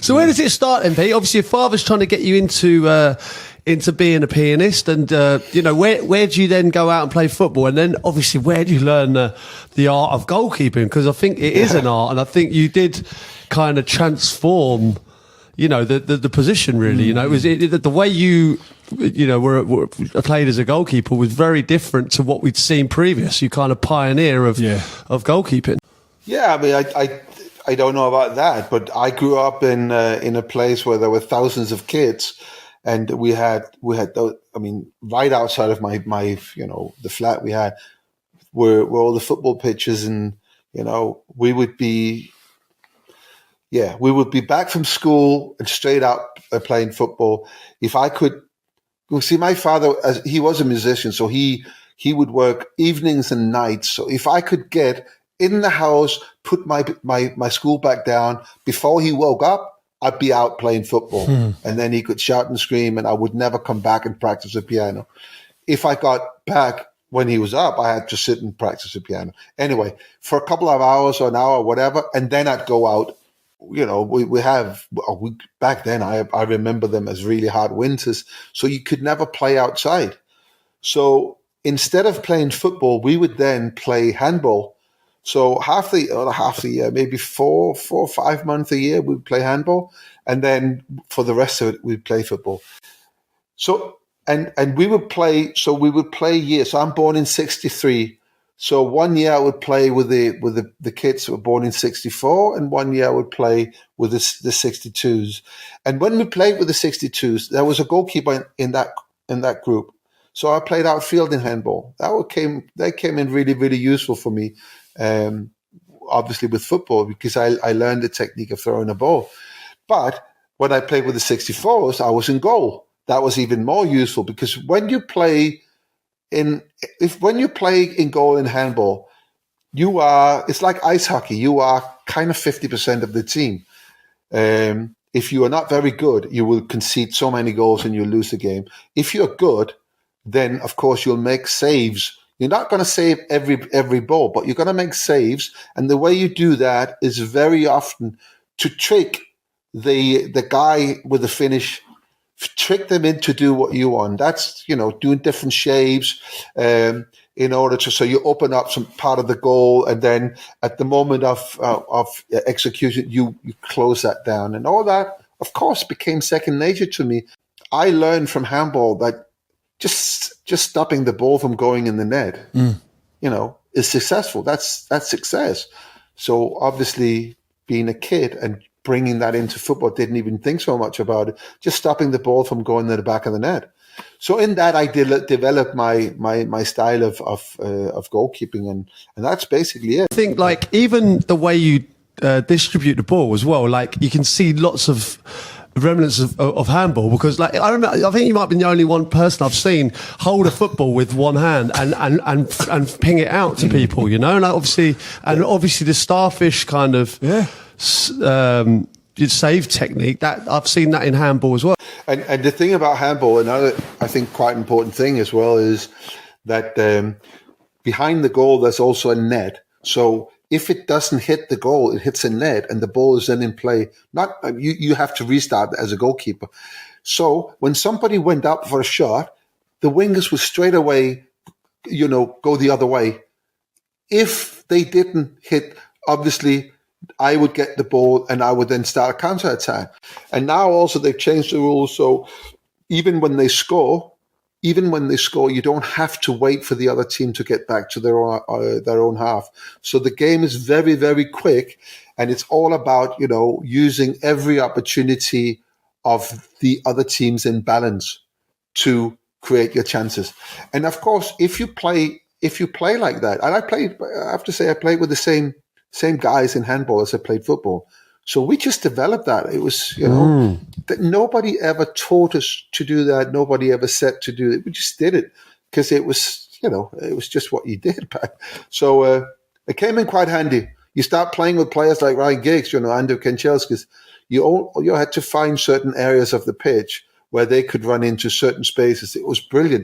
So where does it start then, Pete? Obviously, your father's trying to get you into being a pianist, and where do you then go out and play football? And then obviously, where do you learn the art of goalkeeping? Because I think it is an art, and I think you did kind of transform, the position really. It was the way you were played as a goalkeeper was very different to what we'd seen previous. You kind of pioneer of goalkeeping. Yeah, I mean, I don't know about that, but I grew up in a place where there were thousands of kids. And we had those, I mean, right outside of my the flat we had were all the football pitches, and we would be back from school and straight out playing football. If I could, see, my father, he was a musician, so he would work evenings and nights. So if I could get in the house, put my school back down before he woke up, I'd be out playing football. And then he could shout and scream, and I would never come back and practice the piano. If I got back when he was up, I had to sit and practice the piano. Anyway, for a couple of hours or an hour or whatever, and then I'd go out. Back then, I remember them as really hard winters, so you could never play outside. So instead of playing football, we would then play handball. So half the year, maybe 4 or 5 months a year, we'd play handball, and then for the rest of it, we'd play football. So and we would play. So we would play years. So I'm born in '63. So 1 year I would play with the kids who were born in '64, and 1 year I would play with the '62s. And when we played with the '62s, there was a goalkeeper in that group. So I played outfield in handball. That came in really, really useful for me. Obviously with football, because I learned the technique of throwing a ball. But when I played with the 64s, I was in goal. That was even more useful, because when you play in goal in handball, it's like ice hockey. You are kind of 50% of the team. If you are not very good, you will concede so many goals and you'll lose the game. If you're good, then of course you'll make saves. You're not going to save every ball, but you're going to make saves. And the way you do that is very often to trick the guy with the finish, trick them into do what you want. That's, doing different shapes in order to, so you open up some part of the goal, and then at the moment of execution, you close that down. And all that, of course, became second nature to me. I learned from handball that just stopping the ball from going in the net, is successful. That's success. So obviously, being a kid and bringing that into football, didn't even think so much about it. Just stopping the ball from going to the back of the net. So in that, I developed my style of goalkeeping, and that's basically it. I think even the way you distribute the ball as well, you can see lots of remnants of handball, because I don't know, I think you might be the only one person I've seen hold a football with one hand and ping it out to people, and obviously the starfish kind of save technique, that I've seen that in handball as well. And the thing about handball, another I think quite important thing as well, is that behind the goal there's also a net. So if it doesn't hit the goal, it hits a net, and the ball is then in play. You have to restart as a goalkeeper. So when somebody went up for a shot, the wingers would straight away, go the other way. If they didn't hit, obviously, I would get the ball and I would then start a counter-attack. And now also they've changed the rules, so even when they score, you don't have to wait for the other team to get back to their own half. So the game is very, very quick, and it's all about, using every opportunity of the other team's imbalance to create your chances. And of course, if you play like that, and I have to say I played with the same guys in handball as I played football. So we just developed that. It was, that nobody ever taught us to do that. Nobody ever said to do it. We just did it because it was, it was just what you did back. So it came in quite handy. You start playing with players like Ryan Giggs, Andrew Kanchelskis. You had to find certain areas of the pitch where they could run into certain spaces. It was brilliant.